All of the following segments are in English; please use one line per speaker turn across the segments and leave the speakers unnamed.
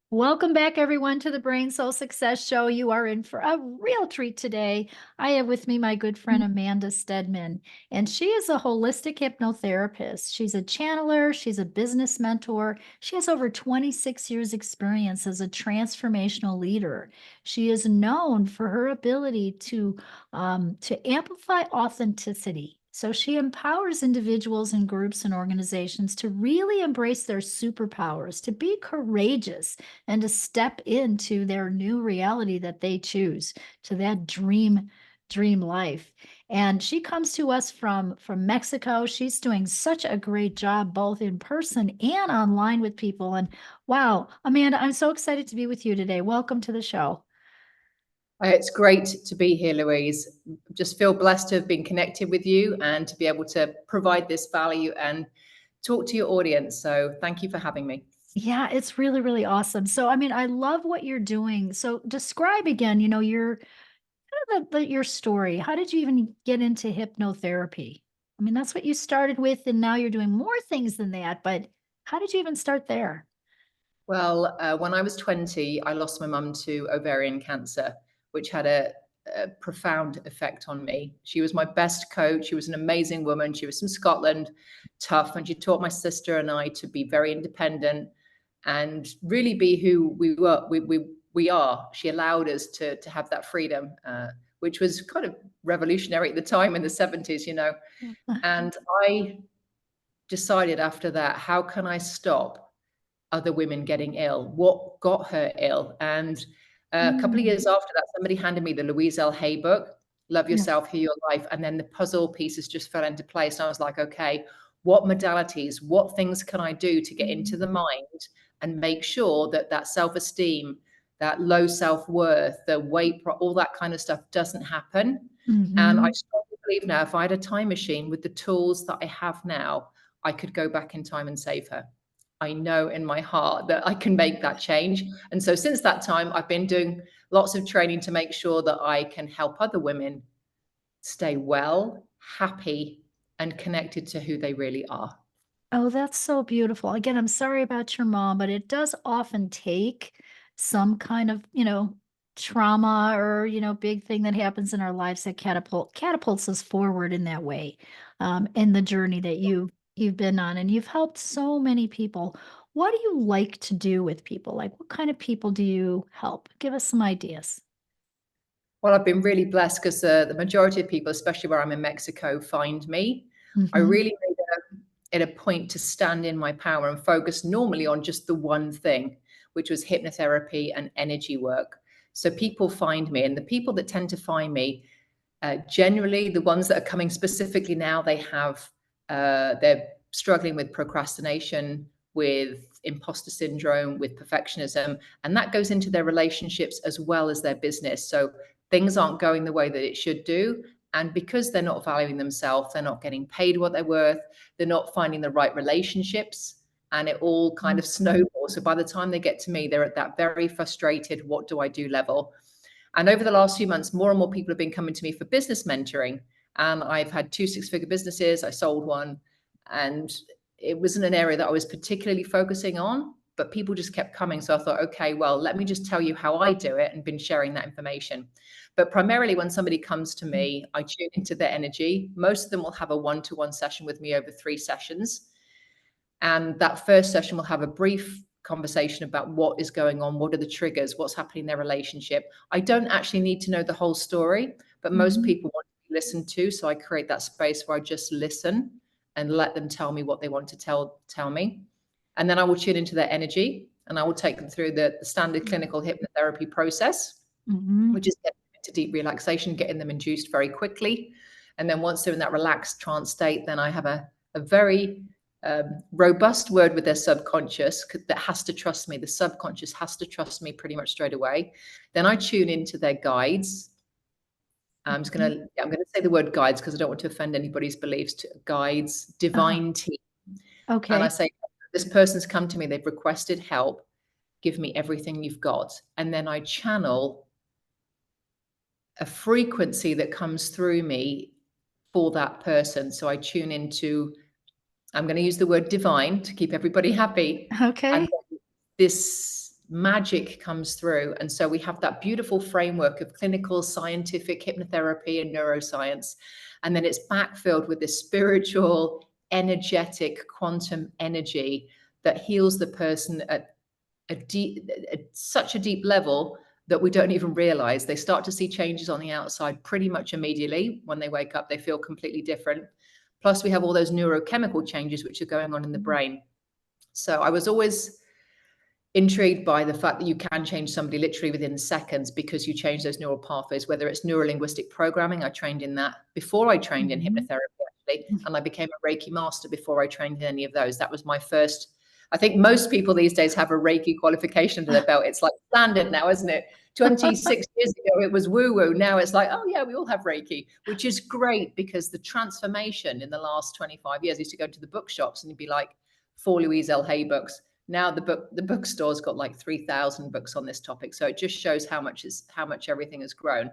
Welcome back, everyone, to the Brain Soul Success Show. You are in for a real treat today. I have with me my good friend Amanda Steadman, and she is a holistic hypnotherapist. She's a channeler, she's a business mentor. She has over 26 years' experience as a transformational leader. She is known for her ability to amplify authenticity. So she empowers individuals and groups and organizations to really embrace their superpowers, to be courageous, and to step into their new reality that they choose, to that dream life. And she comes to us from Mexico. She's doing such a great job both in person and online with people. And wow, Amanda, I'm so excited to be with you today. Welcome to the show.
It's great to be here, Louise. Just feel blessed to have been connected with you and to be able to provide this value and talk to your audience. So thank you for having me.
Yeah, it's really, really awesome. So, I mean, I love what you're doing. So, describe again, your your story. How did you even get into hypnotherapy? I mean, that's what you started with, and now you're doing more things than that. But how did you even start there?
Well, when I was 20, I lost my mum to ovarian cancer, which had a profound effect on me. She was my best coach. She was an amazing woman. She was from Scotland, tough, and she taught my sister and I to be very independent and really be who we were. We are. She allowed us to have that freedom, which was kind of revolutionary at the time in the 70s, you know. And I decided after that, how can I stop other women getting ill? What got her ill? And a couple of
Mm,
years after that, somebody handed me the Louise L. Hay book, Love
yes.
Yourself, Heal Your Life. And then the puzzle pieces just fell into place. And I was like, okay, what modalities, what things can I do to get into the mind and make sure that that self-esteem, that low self-worth, the weight, all that kind of stuff doesn't happen. And I
Hmm.
strongly believe now, if I had a time machine with the tools that I have now, I could go back in time and save her. I know in my heart that I can make that change. And so since that time, I've been doing lots of training to make sure that I can help other women stay well, happy, and connected to who they really are.
Oh, that's so beautiful. Again, I'm sorry about your mom, but it does often take some kind of, trauma or, big thing that happens in our lives that catapults us forward in that way, in the journey that you've been on, and you've helped so many people. What do you like to do with people? Like, what kind of people do you help? Give us some ideas.
Well, I've been really blessed because the majority of people, especially where I'm in Mexico, find me. I
Hmm.
really made it a point to stand in my power and focus normally on just the one thing, which was hypnotherapy and energy work. So people find me, and the people that tend to find me, generally the ones that are coming specifically now, they're struggling with procrastination, with imposter syndrome, with perfectionism, and that goes into their relationships as well as their business. So things aren't going the way that it should do. And because they're not valuing themselves, they're not getting paid what they're worth, they're not finding the right relationships, and it all kind of snowballs. So by the time they get to me, they're at that very frustrated, what do I do level. And over the last few months, more and more people have been coming to me for business mentoring. And I've had 2 6-figure businesses. I sold one, and it wasn't an area that I was particularly focusing on, but people just kept coming. So I thought, okay, well, let me just tell you how I do it, and been sharing that information. But primarily, when somebody comes to me, I tune into their energy. Most of them will have a one-to-one session with me over 3 sessions. And that first session will have a brief conversation about what is going on, what are the triggers, what's happening in their relationship. I don't actually need to know the whole story, but most
Hmm.
people want to be listened to. So I create that space where I just listen and let them tell me what they want to tell me. And then I will tune into their energy, and I will take them through the standard clinical hypnotherapy process,
Hmm.
which is getting them into deep relaxation, getting them induced very quickly. And then once they're in that relaxed trance state, then I have a very robust word with their subconscious that has to trust me. The subconscious has to trust me pretty much straight away. Then I tune into their guides. I'm gonna say the word guides because I don't want to offend anybody's beliefs. Guides,
Uh,
divine team, and I
okay.
say, this person's come to me. They've requested help. Give me everything you've got, and then I channel a frequency that comes through me for that person. So I tune into, I'm going to use the word divine to keep everybody happy. And
Okay.
this magic comes through. And so we have that beautiful framework of clinical, scientific hypnotherapy and neuroscience. And then it's backfilled with this spiritual, energetic, quantum energy that heals the person at such a deep level that we don't even realize. They start to see changes on the outside pretty much immediately. When they wake up, they feel completely different. Plus, we have all those neurochemical changes which are going on in the brain. So I was always intrigued by the fact that you can change somebody literally within seconds because you change those neural pathways, whether it's neurolinguistic programming. I trained in that before I trained in hypnotherapy, actually, and I became a Reiki master before I trained in any of those. That was my first. I think most people these days have a Reiki qualification under their belt. It's like standard now, isn't it? 26 years ago, it was woo-woo. Now it's like, oh yeah, we all have Reiki, which is great because the transformation in the last 25 years, I used to go to the bookshops and you'd be like, 4 Louise L. Hay books. Now the bookstore's got like 3,000 books on this topic. So it just shows how much everything has grown.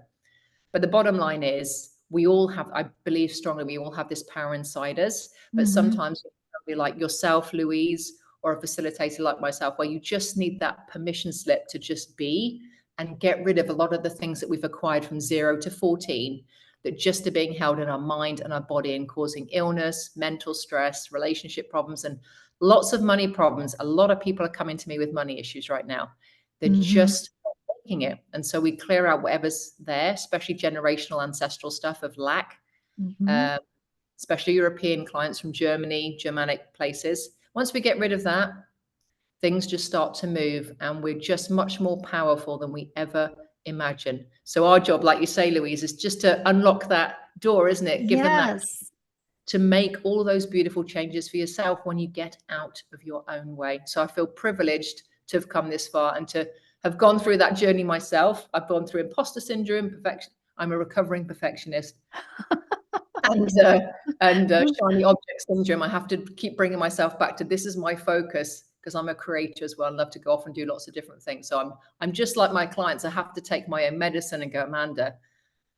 But the bottom line is we all have, I believe strongly, we all have this power inside us. But sometimes somebody like yourself, Louise, or a facilitator like myself, where you just need that permission slip to just be and get rid of a lot of the things that we've acquired from 0 to 14 that just are being held in our mind and our body and causing illness, mental stress, relationship problems, and lots of money problems. A lot of people are coming to me with money issues right now. They're just not making it. And so we clear out whatever's there, especially generational ancestral stuff of lack, especially European clients from Germany, Germanic places. Once we get rid of that, things just start to move and we're just much more powerful than we ever imagined. So our job, like you say, Louise, is just to unlock that door, isn't it? Give them that to make all those beautiful changes for yourself when you get out of your own way. So I feel privileged to have come this far and to have gone through that journey myself. I've gone through imposter syndrome, perfection. I'm a recovering perfectionist. and shiny object syndrome. I have to keep bringing myself back to this is my focus because I'm a creator as well. I love to go off and do lots of different things. So I'm just like my clients. I have to take my own medicine and go, Amanda,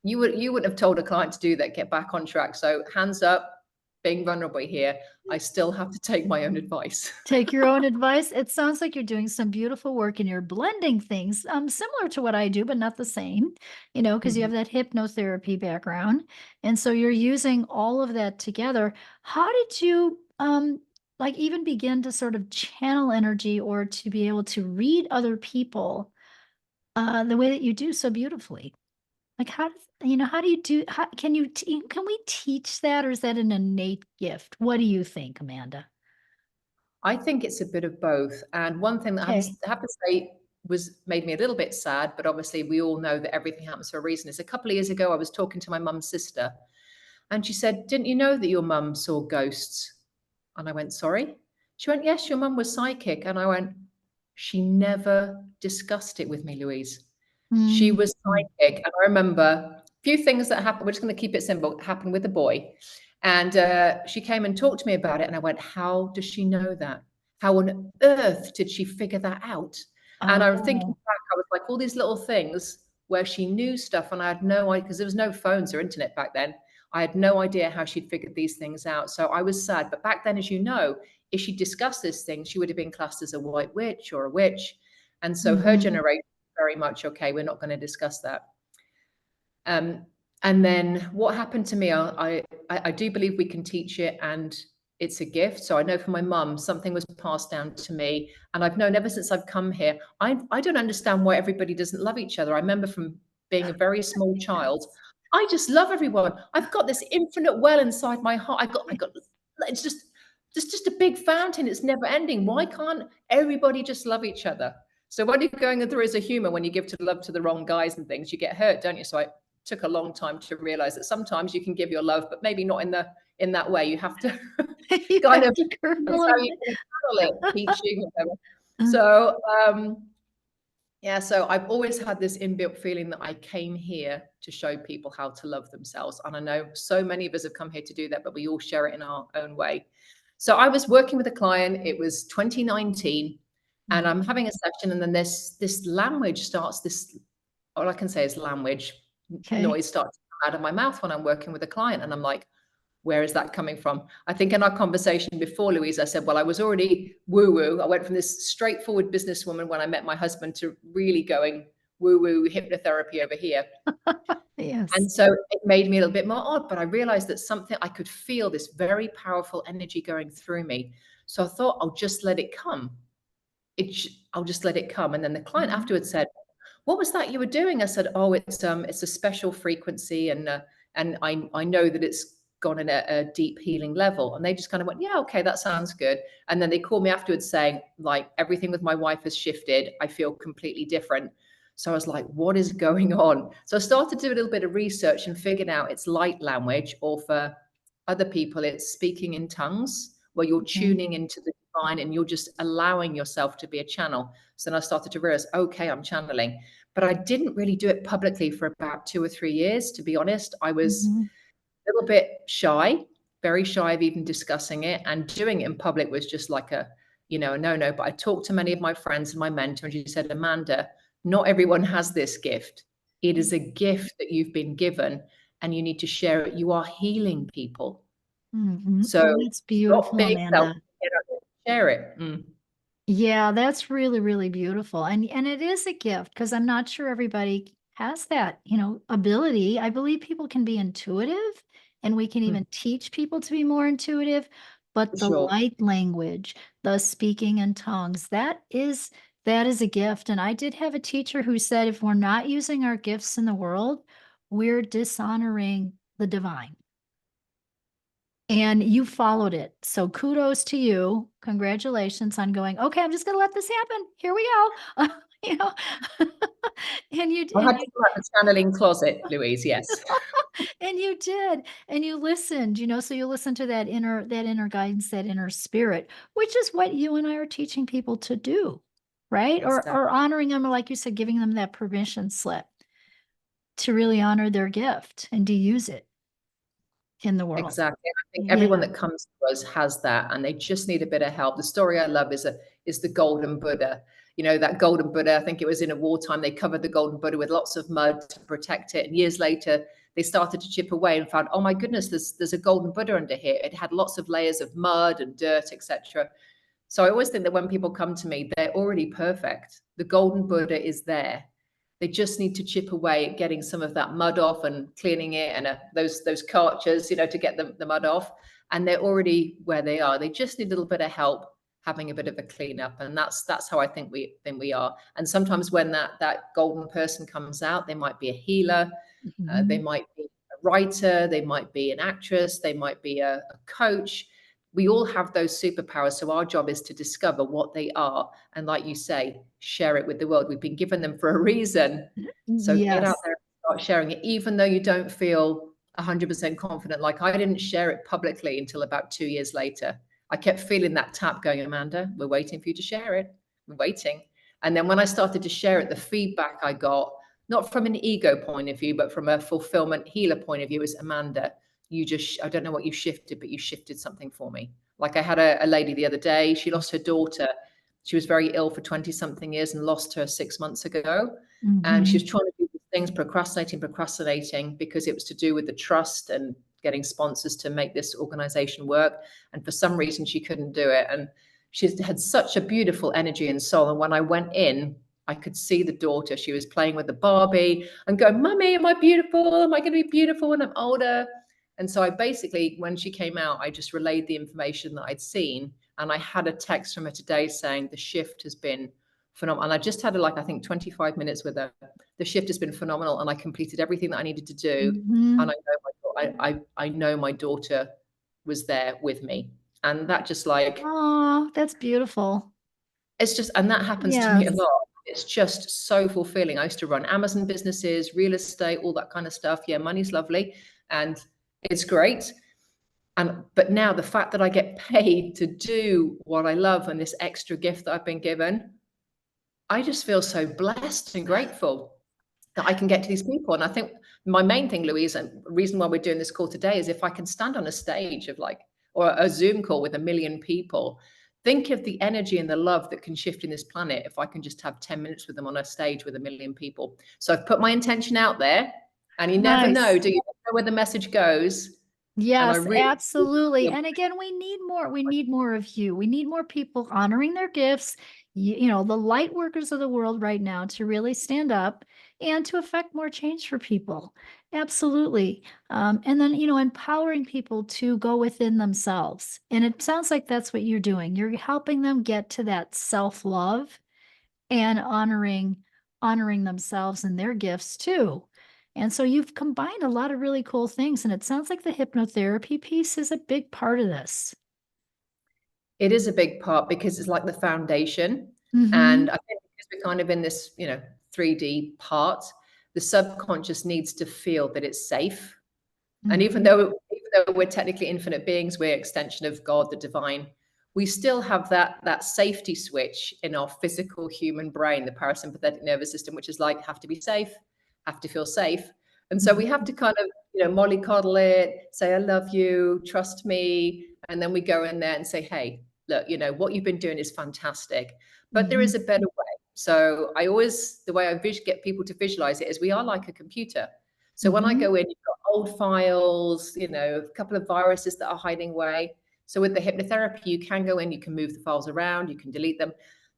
you wouldn't have told a client to do that, get back on track. So hands up, being vulnerable here, I still have to take my own advice.
Take your own advice. It sounds like you're doing some beautiful work and you're blending things similar to what I do, but not the same, because you have that hypnotherapy background. And so you're using all of that together. How did you even begin to sort of channel energy or to be able to read other people the way that you do so beautifully? Like how do you do, can we teach that, or is that an innate gift? What do you think, Amanda?
I think it's a bit of both. And one thing that I have to say made me a little bit sad, but obviously we all know that everything happens for a reason. Is a couple of years ago, I was talking to my mum's sister and she said, didn't you know that your mum saw ghosts? And I went, sorry? She went, yes, your mum was psychic. And I went, she never discussed it with me, Louise. She was psychic. And I remember a few things that happened. We're just going to keep it simple. Happened with the boy. And she came and talked to me about it. And I went, how does she know that? How on earth did she figure that out? And I'm thinking back, I was like, all these little things where she knew stuff. And I had no idea, because there was no phones or internet back then. I had no idea how she'd figured these things out. So I was sad. But back then, as you know, if she discussed this thing, she would have been classed as a white witch or a witch. And so her generation, very much, okay, we're not going to discuss that. And then what happened to me, I do believe we can teach it and it's a gift. So I know from my mum, something was passed down to me. And I've known ever since I've come here, I don't understand why everybody doesn't love each other. I remember from being a very small child, I just love everyone. I've got this infinite well inside my heart. I got, it's just a big fountain. It's never ending. Why can't everybody just love each other? So when you're going through as a human, when you give to love to the wrong guys and things, you get hurt, don't you? So I took a long time to realize that sometimes you can give your love, but maybe not in that way. You have to kind of, that's how you can handle it, teaching, whatever. So yeah, so I've always had this inbuilt feeling that I came here to show people how to love themselves. And I know so many of us have come here to do that, but we all share it in our own way. So I was working with a client, it was 2019, and I'm having a session, and then this language starts, all I can say is language, noise starts to come out of my mouth when I'm working with a client. And I'm like, Where is that coming from? I think in our conversation before, Louise, I said, well, I was already woo-woo. I went from this straightforward businesswoman when I met my husband to really going woo-woo hypnotherapy over here.
Yes.
And so it made me a little bit more odd, but I realized that something, I could feel this very powerful energy going through me. So I thought, I'll just let it come. I'll just let it come. And then the client
Mhm.
afterwards said, what was that you were doing? I said, oh, it's a special frequency, and I know that it's gone in a deep healing level. And they just kind of went, yeah, okay, that sounds good. And then they called me afterwards saying, like, everything with my wife has shifted. I feel completely different. So I was like, what is going on? So I started to do a little bit of research and figured out it's light language, or for other people, it's speaking in tongues, where you're
Mhm.
tuning into the divine and you're just allowing yourself to be a channel. So then I started to realize, okay, I'm channeling. But I didn't really do it publicly for about 2 or 3 years, to be honest. I was
Mhm.
a little bit shy, very shy of even discussing it. And doing it in public was just like a no. But I talked to many of my friends and my mentor, and she said, Amanda, not everyone has this gift. It is a gift that you've been given, and you need to share it. You are healing people.
Mhm.
So
Oh, that's
stop
beautiful,
being selfish,
Amanda.
get out there and share it.
Yeah, that's really, really beautiful. And it is a gift because I'm not sure everybody has that, ability. I believe people can be intuitive and we can
Mm,
even teach people to be more intuitive, but
for
the
sure.
light language, the speaking in tongues, that is a gift. And I did have a teacher who said if we're not using our gifts in the world, we're dishonoring the divine. And you followed it. So kudos to you. Congratulations on going, okay, I'm just gonna let this happen. Here we go. You know, and you
I
and
had to
you
come out the channeling closet, Louise, yes.
and you did, and you listened, so you listen to that inner guidance, that inner spirit, which is what you and I are teaching people to do, right? Or
Exactly.
or honoring them, or like you said, giving them that permission slip to really honor their gift and to use it in the world.
Exactly. And I think everyone
Yeah.
that comes to us has that, and they just need a bit of help. The story I love is the golden Buddha. That golden Buddha, I think it was in a wartime, they covered the golden Buddha with lots of mud to protect it. And years later, they started to chip away and found, oh my goodness, there's a golden Buddha under here. It had lots of layers of mud and dirt, etc. So I always think that when people come to me, they're already perfect. The golden Buddha is there. They just need to chip away at getting some of that mud off and cleaning it, and those karchas, to get the mud off. And they're already where they are. They just need a little bit of help having a bit of a cleanup. And that's how I think we are. And sometimes when that golden person comes out, they might be a healer, they
Mhm.
might be a writer, they might be an actress, they might be a coach. We all have those superpowers. So our job is to discover what they are. And like you say, share it with the world. We've been given them for a reason. So get out
Yes.
there and start sharing it, even though you don't feel 100% confident. Like I didn't share it publicly until about 2 years later. I kept feeling that tap going, Amanda, we're waiting for you to share it. We're waiting. And then when I started to share it, the feedback I got, not from an ego point of view, but from a fulfillment healer point of view, is Amanda, I don't know what you shifted, but you shifted something for me. Like I had a lady the other day, she lost her daughter. She was very ill for 20 something years and lost her 6 months ago. And she was
Mhm.
trying to do these things, procrastinating because it was to do with the trust and getting sponsors to make this organization work. And for some reason, she couldn't do it. And she had such a beautiful energy and soul. And when I went in, I could see the daughter. She was playing with the Barbie and going, Mummy, am I beautiful? Am I going to be beautiful when I'm older? And so I basically, when she came out, I just relayed the information that I'd seen. And I had a text from her today saying the shift has been phenomenal. And I just had I think 25 minutes with her. The shift has been phenomenal. And I completed everything that I needed to do. And
Mhm.
I know my daughter was there with me. And that just
That's beautiful.
it's just, and that happens to me a
Yes.
lot. It's just so fulfilling. I used to run Amazon businesses, real estate, all that kind of stuff. Yeah, money's lovely and it's great. But now the fact that I get paid to do what I love and this extra gift that I've been given, I just feel so blessed and grateful that I can get to these people. And I think my main thing, Louise, and the reason why we're doing this call today is if I can stand on a stage or a Zoom call with 1 million people, think of the energy and the love that can shift in this planet if I can just have 10 minutes with them on a stage with 1 million people. So I've put my intention out there, and you never know,
Nice.
do you? Never know where the message goes. And I
Yes,
really
absolutely.
feel
And again, we need more of you. We need more people honoring their gifts, the light workers of the world right now to really stand up and to affect more change for people. Absolutely. And then, empowering people to go within themselves. And it sounds like that's what you're doing. You're helping them get to that self-love and honoring themselves and their gifts too. And so you've combined a lot of really cool things, and it sounds like the hypnotherapy piece is a big part of this.
it is a big part because it's like the foundation. And
Mhm.
I think because we're kind of in this, 3D part, the subconscious needs to feel that it's safe. And
Mhm.
even though we're technically infinite beings, we're extension of God, the divine, we still have that safety switch in our physical human brain, the parasympathetic nervous system, which is like, have to be safe, have to feel safe. And so we have
Mhm.
to kind of, mollycoddle it, say, I love you, trust me. And then we go in there and say, hey, look, what you've been doing is fantastic, but there is
Mhm.
a better way. So the way I get people to visualize it is we are like a computer. So when I
Mhm.
go in, you've got old files, a couple of viruses that are hiding away. So with the hypnotherapy, you can go in, you can move the files around, you can delete them.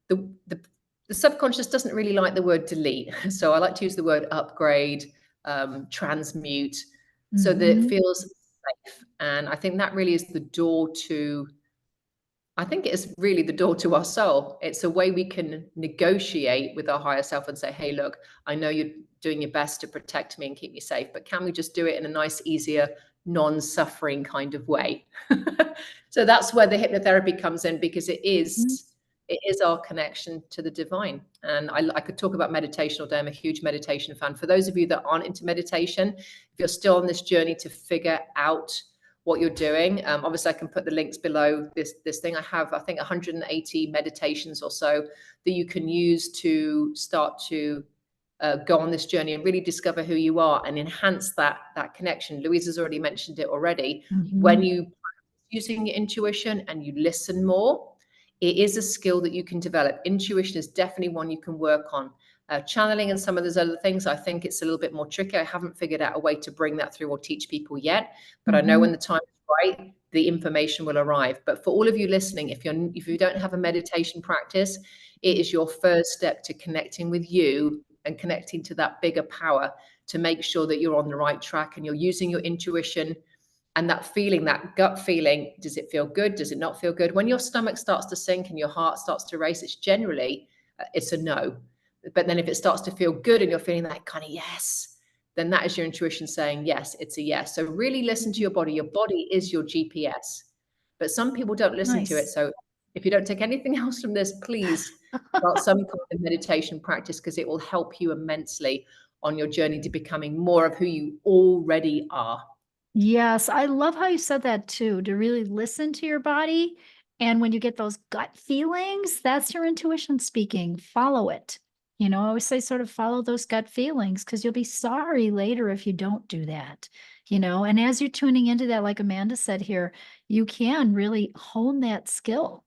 The, the, the subconscious doesn't really like the word delete. So I like to use the word upgrade, transmute, so that it
Mhm.
feels safe. And I think that really is the door to I think it is really the door to our soul. It's a way we can negotiate with our higher self and say, hey, look, I know you're doing your best to protect me and keep me safe, but can we just do it in a nice, easier, non-suffering kind of way? So that's where the hypnotherapy comes in, because
Mhm.
it is our connection to the divine. And I could talk about meditation all day. I'm a huge meditation fan. For those of you that aren't into meditation, if you're still on this journey to figure out what you're doing. Obviously, I can put the links below this thing. I have, I think, 180 meditations or so that you can use to start to go on this journey and really discover who you are and enhance that connection. Louise has already mentioned it already. When
Mhm.
you practice using your intuition and you listen more, it is a skill that you can develop. Intuition is definitely one you can work on. Channeling and some of those other things, I think it's a little bit more tricky. I haven't figured out a way to bring that through or teach people yet, but I know when
Mhm.
the time is right, the information will arrive. But for all of you listening, if you don't have a meditation practice, it is your first step to connecting with you and connecting to that bigger power to make sure that you're on the right track and you're using your intuition and that feeling, that gut feeling. Does it feel good? Does it not feel good? When your stomach starts to sink and your heart starts to race, it's generally it's a no. But then if it starts to feel good and you're feeling that kind of yes, then that is your intuition saying yes, it's a yes. So really listen to your body. Your body is your GPS, but some people don't listen to it.
Nice.
So if you don't take anything else from this, please start some kind of meditation practice, because it will help you immensely on your journey to becoming more of who you already are.
Yes, I love how you said that too, to really listen to your body. And when you get those gut feelings, that's your intuition speaking. Follow it. I always say sort of follow those gut feelings because you'll be sorry later if you don't do that. And as you're tuning into that, like Amanda said here, you can really hone that skill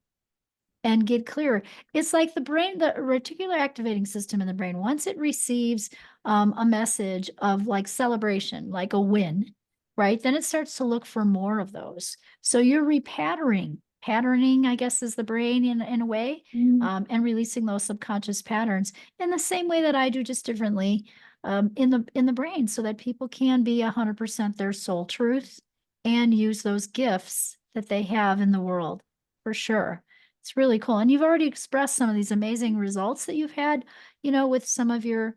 and get clearer. It's like the brain, the reticular activating system in the brain, once it receives a message of like celebration, like a win, right? Then it starts to look for more of those. So you're repatterning. Patterning, I guess, is the brain in a way, and releasing those subconscious patterns in the same way that I do, just differently, in the brain, so that people can be 100% their soul truth and use those gifts that they have in the world, for sure. It's really cool. And you've already expressed some of these amazing results that you've had, with some of your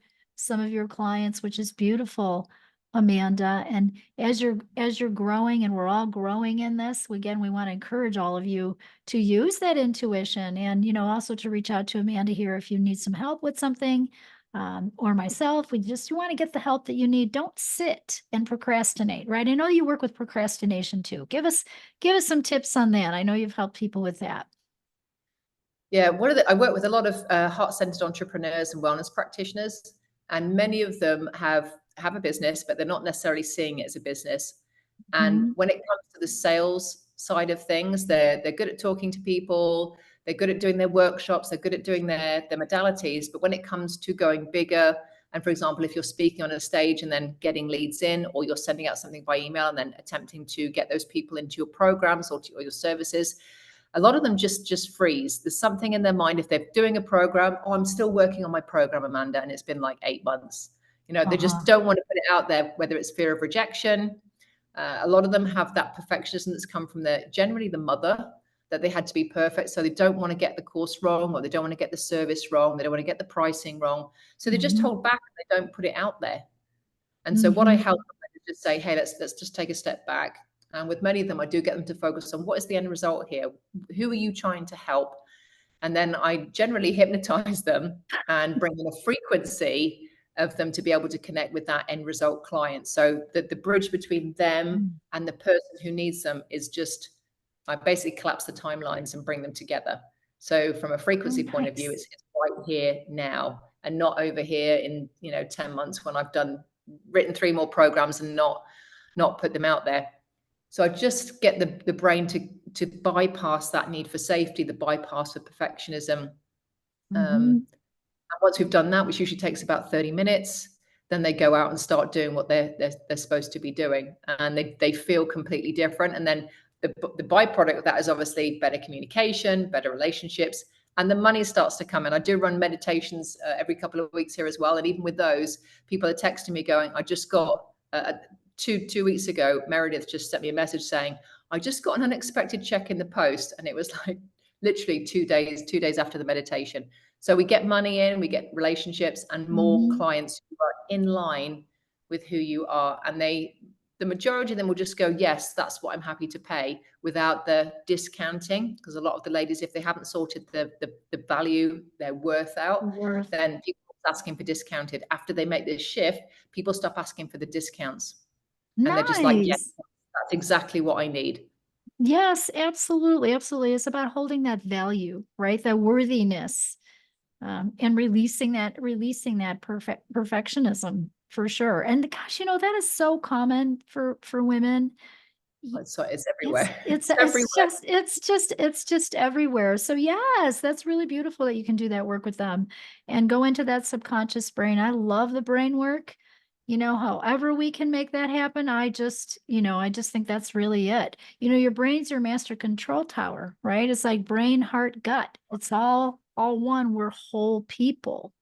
clients, which is beautiful, Amanda. And as you're growing, and we're all growing in this, again, we want to encourage all of you to use that intuition, and also to reach out to Amanda here if you need some help with something. Or myself, you want to get the help that you need. Don't sit and procrastinate, right? I know you work with procrastination too. Give us some tips on that. I know you've helped people with that.
Yeah, I work with a lot of heart-centered entrepreneurs and wellness practitioners, and many of them have a business, but they're not necessarily seeing it as a business. And
Mhm.
when it comes to the sales side of things, they're good at talking to people, they're good at doing their workshops, they're good at doing their modalities. But when it comes to going bigger And for example, if you're speaking on a stage and then getting leads in, or you're sending out something by email and then attempting to get those people into your programs or your services, a lot of them just freeze. There's something in their mind. If they're doing a program, oh, I'm still working on my program, Amanda, and it's been like 8 months. They just don't want to put it out there, whether it's fear of rejection. A lot of them have that perfectionism that's come from generally the mother, that they had to be perfect. So they don't want to get the course wrong, or they don't want to get the service wrong. They don't want to get the pricing wrong. So they just hold back and they don't put it out there. And so what I help them is just say, hey, let's just take a step back. And with many of them, I do get them to focus on what is the end result here? Who are you trying to help? And then I generally hypnotize them and bring in a frequency of them to be able to connect with that end result client. So that the bridge between them and the person who needs them is just, I basically collapse the timelines and bring them together. So from a frequency point of view, it's right here now, and not over here in 10 months when I've written 3 more programs and not put them out there. So I just get the brain to bypass that need for safety, the bypass of perfectionism. And once we've done that, which usually takes about 30 minutes, then they go out and start doing what they're supposed to be doing, and they feel completely different. And then the byproduct of that is obviously better communication, better relationships, and the money starts to come in. I do run meditations every couple of weeks here as well, and even with those, people are texting me going, I just got 2 weeks ago, Meredith just sent me a message saying, I just got an unexpected check in the post. And it was like literally 2 days after the meditation. So we get money in, we get relationships, and more clients who are in line with who you are. And the majority of them will just go, yes, that's what I'm happy to pay, without the discounting. Because a lot of the ladies, if they haven't sorted the value, their worth out, then people are asking for discounted. After they make this shift, people stop asking for the discounts. And they're just like, yes, that's exactly what I need.
Yes, absolutely. Absolutely. It's about holding that value, right? That worthiness, and releasing that perfectionism for sure. And gosh, that is so common for women.
It's everywhere.
It's
everywhere.
it's just everywhere. So yes, that's really beautiful that you can do that work with them and go into that subconscious brain. I love the brain work. However we can make that happen, I just think that's really it. Your brain's your master control tower, right? It's like brain, heart, gut. It's all one. We're whole people,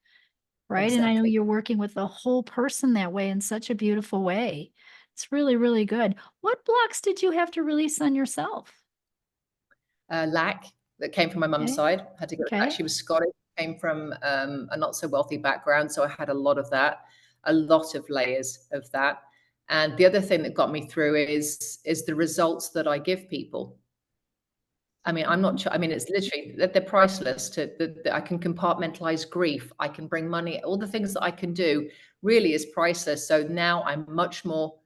right?
Exactly.
And I know you're working with the whole person that way in such a beautiful way. It's really, really good. What blocks did you have to release on yourself?
Lack that came from my mum's side. I had to get it back. She was Scottish, came from a not so wealthy background. So I had a lot of that, a lot of layers of that. And the other thing that got me through is the results that I give people. I mean, it's literally, they're priceless. I can compartmentalize grief. I can bring money. All the things that I can do really is priceless. So now I'm much more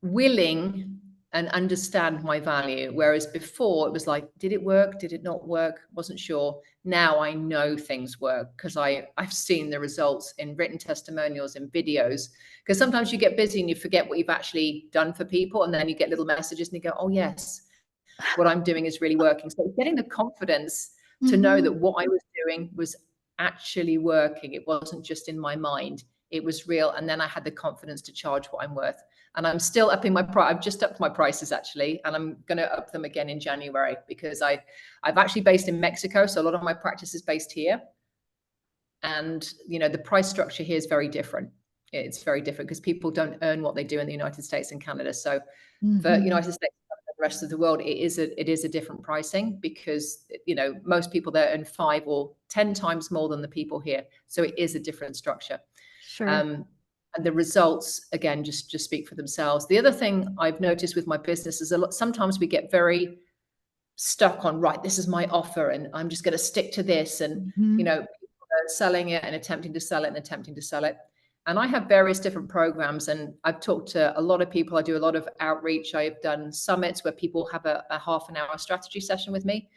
willing and understand my value. Whereas before it was like, did it work? Did it not work? Wasn't sure. Now I know things work because I've seen the results in written testimonials and videos. Because sometimes you get busy and you forget what you've actually done for people. And then you get little messages and you go, oh yes, what I'm doing is really working. So getting the confidence to know that what I was doing was actually working. It wasn't just in my mind. It was real. And then I had the confidence to charge what I'm worth. And I'm still upping my price. I've just upped my prices actually, and I'm going to up them again in January because I've actually based in Mexico. So a lot of my practice is based here. And, the price structure here is very different. It's very different because people don't earn what they do in the United States and Canada. So for United States and the rest of the world, it is a different pricing because, most people there earn 5 or 10 times more than the people here. So it is a different structure.
Sure.
And the results, again, just speak for themselves. The other thing I've noticed with my business is sometimes we get very stuck on, right, this is my offer and I'm just going to stick to this. And, people are selling it and attempting to sell it. And I have various different programs, and I've talked to a lot of people. I do a lot of outreach. I've done summits where people have a half an hour strategy session with me.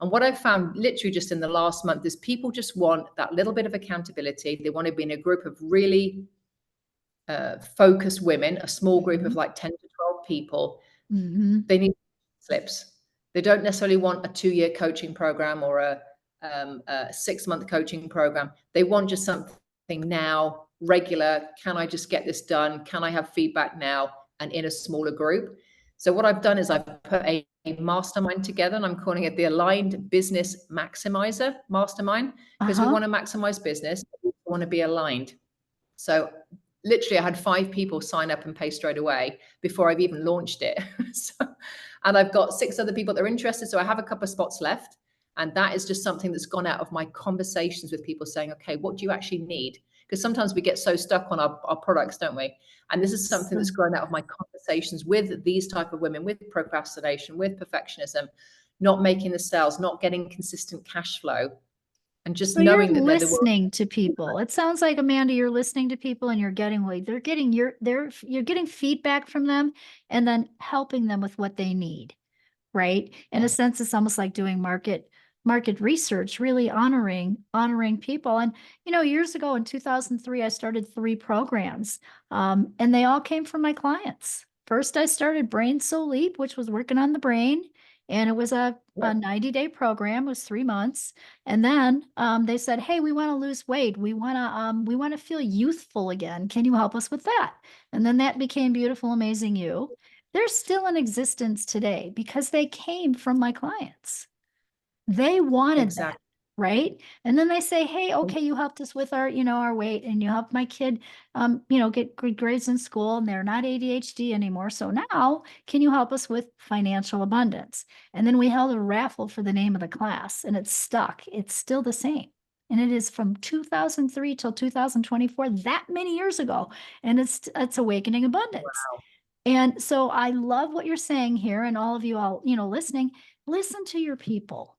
And what I've found literally just in the last month is people just want that little bit of accountability. They want to be in a group of really focused women, a small group of like 10 to 12 people. They need slips. They don't necessarily want a 2-year coaching program or a 6-month coaching program. They want just something now, regular? Can I just get this done? Can I have feedback now and in a smaller group? So what I've done is I've put a mastermind together, and I'm calling it the Aligned Business Maximizer Mastermind, because we want to maximize business, but we want to be aligned. So literally, I had 5 people sign up and pay straight away before I've even launched it. And I've got 6 other people that are interested. So I have a couple of spots left. And that is just something that's gone out of my conversations with people saying, okay, what do you actually need? Because sometimes we get so stuck on our products, don't we? And this is something that's grown out of my conversations with these type of women, with procrastination, with perfectionism, not making the sales, not getting consistent cash flow, and just
So you're
knowing that they're the world.
listening to people. It sounds like, Amanda, you're listening to people and you're getting you're getting feedback from them and then helping them with what they need, right? In a sense, it's almost like doing market research, really honoring people. And years ago in 2003, I started 3 programs, and they all came from my clients. First, I started Brain Soul Leap, which was working on the brain, and it was a 90-day program. It was 3 months, and then they said, "Hey, we want to lose weight. We want to feel youthful again. Can you help us with that?" And then that became Beautiful Amazing You. They're still in existence today because they came from my clients. They wanted that,
Exactly.
right? And then they say, "Hey, okay, you helped us with our weight, and you helped my kid, get good grades in school, and they're not ADHD anymore. So now, can you help us with financial abundance?" And then we held a raffle for the name of the class, and it's stuck. It's still the same. And it is from 2003 till 2024, that many years ago. And it's Awakening Abundance.
Wow.
And so I love what you're saying here, and all of you all, listening, listen to your people,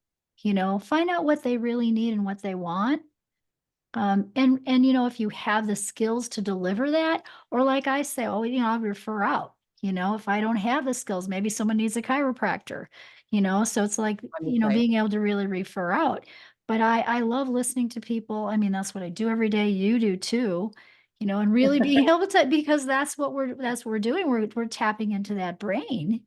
find out what they really need and what they want. And if you have the skills to deliver that, or like I say, oh, I'll refer out. If I don't have the skills, maybe someone needs a chiropractor, so it's like, being able to really refer out. But I love listening to people. I mean, that's what I do every day. You do too, and really being able to, because that's what we're doing. We're tapping into that brain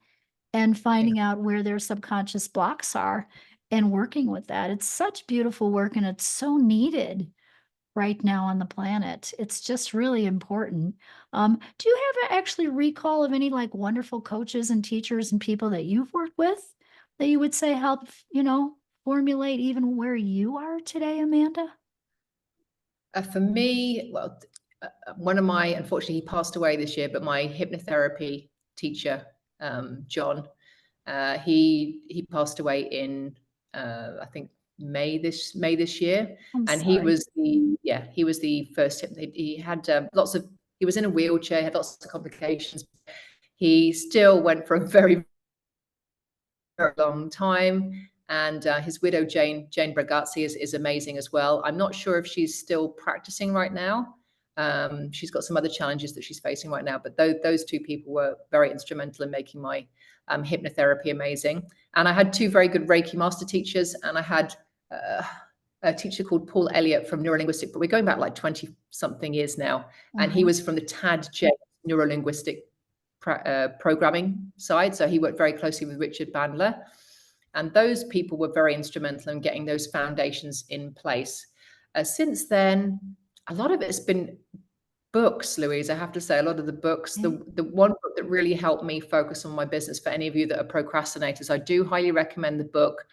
and finding out where their subconscious blocks are and working with that. It's such beautiful work, and it's so needed right now on the planet. It's just really important. Do you have an actually recall of any like wonderful coaches and teachers and people that you've worked with that you would say help, formulate even where you are today, Amanda?
For me, well, one of my, unfortunately, he passed away this year, but my hypnotherapy teacher, John, he passed away in I think May this year,
I'm
and
sorry.
he was the first. He had he was in a wheelchair, had lots of complications. He still went for a very, very long time. And his widow, Jane Bragazzi, is amazing as well. I'm not sure if she's still practicing right now. She's got some other challenges that she's facing right now, but those 2 people were very instrumental in making my hypnotherapy amazing. And I had 2 very good Reiki master teachers, and I had a teacher called Paul Elliott from Neurolinguistic, but we're going back like 20 something years now. And he was from the TAD-J Neurolinguistic programming side. So he worked very closely with Richard Bandler. And those people were very instrumental in getting those foundations in place. Since then, a lot of it's been books, Louise. I have to say, a lot of the books. The one book that really helped me focus on my business, for any of you that are procrastinators, I do highly recommend the book,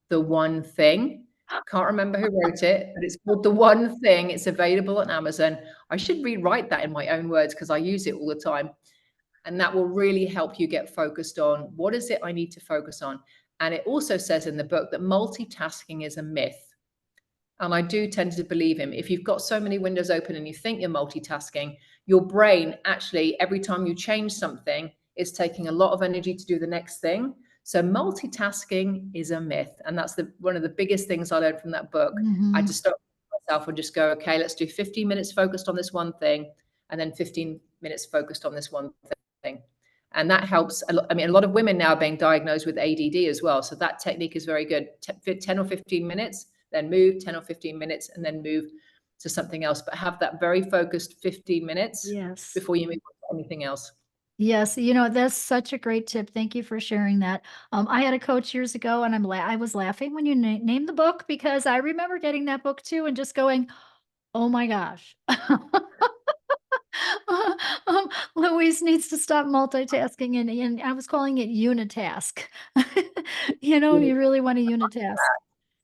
The One Thing. Can't remember who wrote it, but it's called The One Thing. It's available on Amazon. I should rewrite that in my own words because I use it all the time. And that will really help you get focused on what is it I need to focus on. And it also says in the book that multitasking is a myth. And I do tend to believe him. If you've got so many windows open and you think you're multitasking, your brain actually, every time you change something, is taking a lot of energy to do the next thing. So multitasking is a myth. And that's one of the biggest things I learned from that book. I just stop myself and just go, okay, let's do 15 minutes focused on this one thing, and then 15 minutes focused on this one thing. And that helps. I mean, a lot of women now are being diagnosed with ADD as well. So that technique is very good. 10 or 15 minutes, then move 10 or 15 minutes, and then move to something else. But have that very focused 15 minutes before you move on to anything else.
Yes, that's such a great tip. Thank you for sharing that. I had a coach years ago, and I was laughing when you named the book, because I remember getting that book too and just going, Oh my gosh. Louise needs to stop multitasking, and I was calling it unitask. You really want to unitask.
I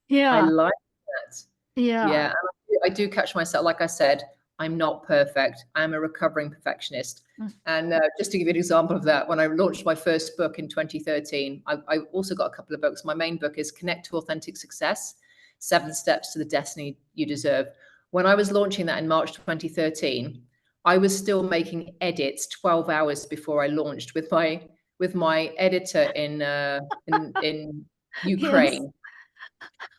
Yeah,
like that.
yeah.
Yeah, and I do catch myself. Like I said, I'm not perfect. I'm a recovering perfectionist.
Mm.
And just to give you an example of that, when I launched my first book in 2013, I also got a couple of books. My main book is Connect to Authentic Success: 7 Steps to the Destiny You Deserve. When I was launching that in March 2013, I was still making edits 12 hours before I launched with my editor in
Yes.
Ukraine.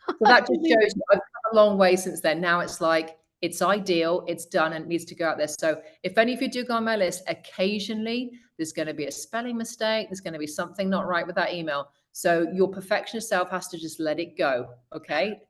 So that just shows you I've come a long way since then. Now it's like, it's ideal, it's done, and it needs to go out there. So if any of you do go on my list, occasionally there's going to be a spelling mistake, there's going to be something not right with that email. So your perfectionist self has to just let it go. Okay.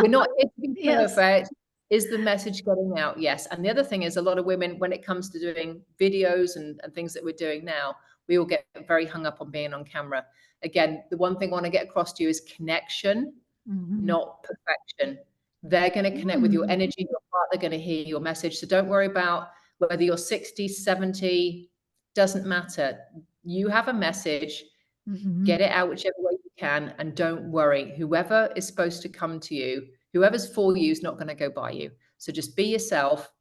We're not here to be
Yes.
perfect. Is the message getting out? Yes. And the other thing is, a lot of women, when it comes to doing videos and things that we're doing now, we all get very hung up on being on camera. Again, the one thing I want to get across to you is connection,
Mhm.
not perfection. They're going to connect with your
Mm.
energy, your heart. They're going to hear your message. So don't worry about whether you're 60, 70, doesn't matter. You have a message,
Mhm.
get it out whichever way you can, and don't worry. Whoever is supposed to come to you, whoever's for you is not going to go by you. So just be yourself.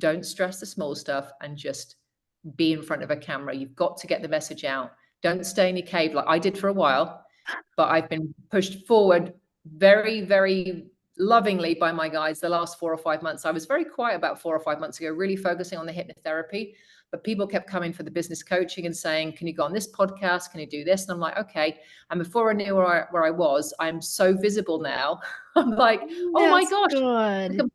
Don't stress the small stuff, and just be in front of a camera. You've got to get the message out. Don't stay in your cave like I did for a while, but I've been pushed forward very, very lovingly by my guides the last 4 or 5 months. I was very quiet about 4 or 5 months ago, really focusing on the hypnotherapy, but people kept coming for the business coaching and saying, can you go on this podcast? Can you do this? And I'm like, okay. And before I knew where I was, I'm so visible now. I'm like, oh my
That's
gosh,
good.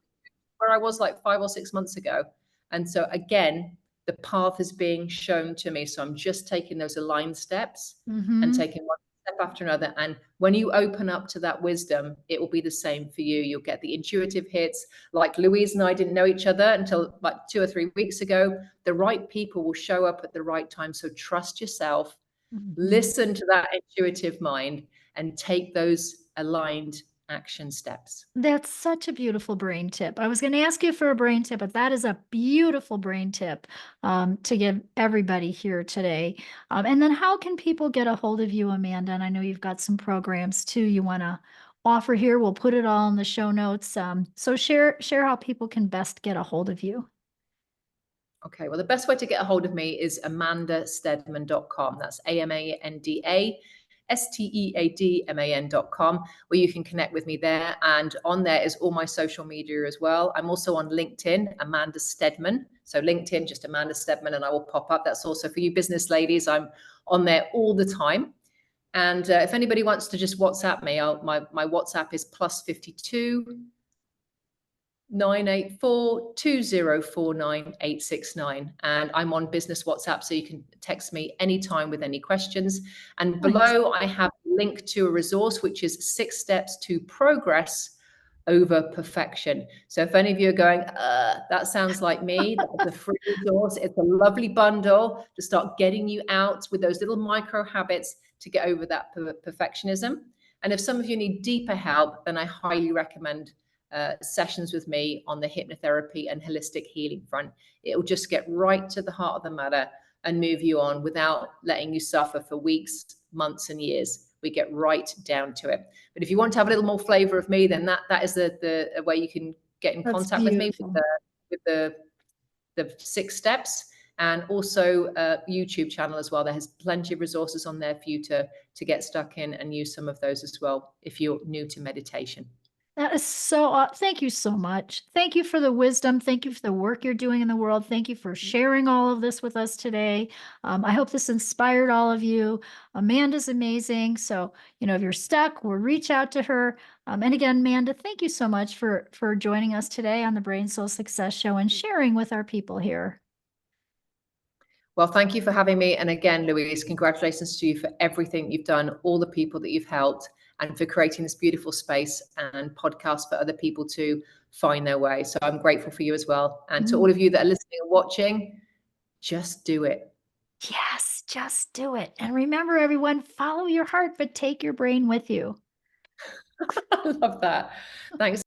where I was like 5 or 6 months ago. And so again, the path is being shown to me. So I'm just taking those aligned steps and
Mhm.
taking one step after another. And when you open up to that wisdom, it will be the same for you. You'll get the intuitive hits. Like Louise and I didn't know each other until like 2 or 3 weeks ago. The right people will show up at the right time. So trust yourself,
Mhm.
listen to that intuitive mind, and take those aligned action steps.
That's such a beautiful brain tip. I was going to ask you for a brain tip, but that is a beautiful brain tip to give everybody here today. And then, how can people get a hold of you, Amanda? And I know you've got some programs too you want to offer here. We'll put it all in the show notes. So share how people can best get a hold of you.
Okay, well, the best way to get a hold of me is amandasteadman.com. That's AmandaSteadman.com, where you can connect with me there. And on there is all my social media as well. I'm also on LinkedIn, Amanda Steadman. So LinkedIn, just Amanda Steadman, and I will pop up. That's also for you business ladies. I'm on there all the time. And if anybody wants to just WhatsApp me, my WhatsApp is +52 984 2049 869, and I'm on business WhatsApp, so you can text me anytime with any questions. And
Nice.
below I have a link to a resource, which is 6 steps to progress over perfection. So if any of you are going, that sounds like me, that's a free resource. It's a lovely bundle to start getting you out with those little micro habits to get over that perfectionism. And if some of you need deeper help, then I highly recommend sessions with me on the hypnotherapy and holistic healing front. It will just get right to the heart of the matter and move you on without letting you suffer for weeks, months, and years. We get right down to it. But if you want to have a little more flavor of me, then that is the way you can get in
That's
contact with me,
beautiful.
with the 6 steps. And also YouTube channel as well. There has plenty of resources on there for you to get stuck in and use some of those as well if you're new to meditation.
That is so thank you so much. Thank you for the wisdom. Thank you for the work you're doing in the world. Thank you for sharing all of this with us today. I hope this inspired all of you. Amanda's amazing. So, if you're stuck, we'll reach out to her. And again, Amanda, thank you so much for joining us today on the Brain Soul Success Show and sharing with our people here.
Well, thank you for having me. And again, Louise, congratulations to you for everything you've done, all the people that you've helped, and for creating this beautiful space and podcast for other people to find their way. So I'm grateful for you as well. And to all
Mm.
of you that are listening and watching, just do it.
Yes, just do it. And remember, everyone, follow your heart, but take your brain with you.
I love that. Thanks.